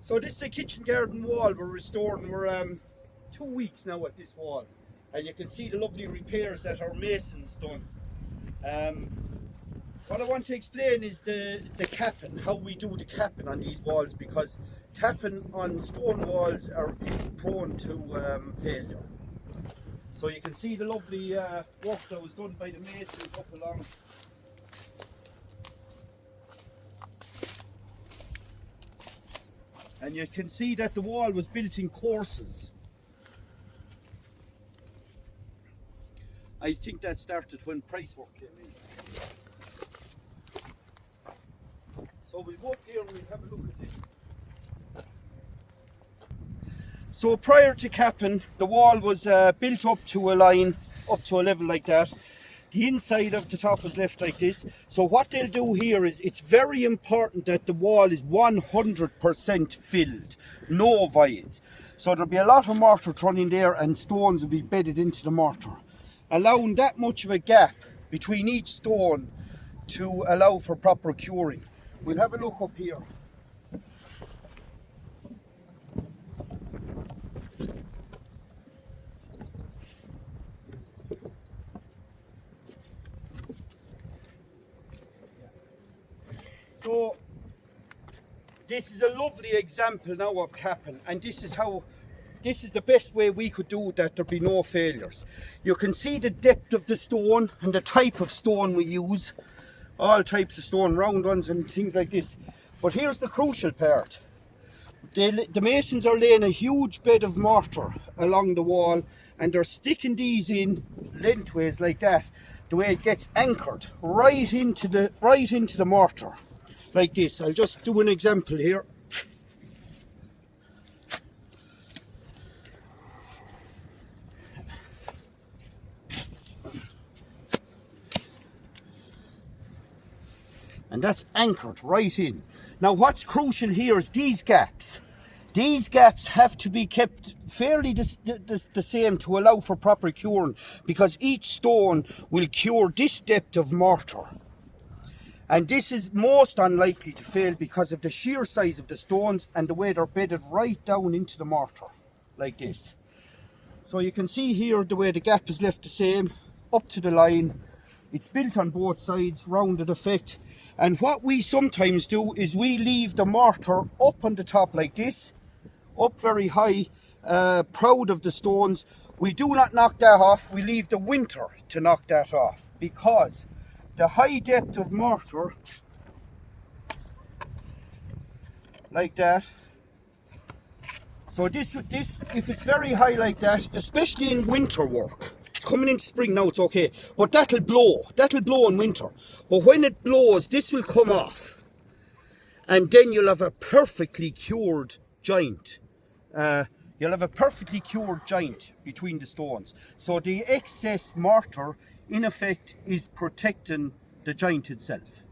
So this is a kitchen garden wall we're restoring. We're 2 weeks now at this wall, and you can see the lovely repairs that our masons done. What I want to explain is the capping, how we do the capping on these walls, because capping on stone walls is prone to failure. So you can see the lovely work that was done by the masons up along. And you can see that the wall was built in courses. I think that started when price work came in. So we'll go up here and we'll have a look at this. So prior to capping, the wall was built up to a line, up to a level like that. The inside of the top was left like this. So what they'll do here is, it's very important that the wall is 100% filled, no voids. So there'll be a lot of mortar thrown in there and stones will be bedded into the mortar, allowing that much of a gap between each stone to allow for proper curing. We'll have a look up here. So this is a lovely example now of capping, and this is the best way we could do that there be no failures. You can see the depth of the stone and the type of stone we use, all types of stone, round ones and things like this. But here's the crucial part. The masons are laying a huge bed of mortar along the wall, and they're sticking these in lengthways like that, the way it gets anchored right into the mortar. Like this. I'll just do an example here. And that's anchored right in. Now what's crucial here is these gaps. These gaps have to be kept fairly the same to allow for proper curing, because each stone will cure this depth of mortar. And this is most unlikely to fail because of the sheer size of the stones and the way they're bedded right down into the mortar, like this. So you can see here the way the gap is left the same, up to the line. It's built on both sides, rounded effect. And what we sometimes do is we leave the mortar up on the top like this, up very high, proud of the stones. We do not knock that off, we leave the winter to knock that off, because the high depth of mortar, like that. So this, if it's very high like that, especially in winter work, it's coming into spring now, it's okay, but that'll blow in winter. But when it blows, this will come off, and then you'll have a perfectly cured joint. You'll have a perfectly cured joint between the stones. So the excess mortar, in effect, is protecting the joint itself.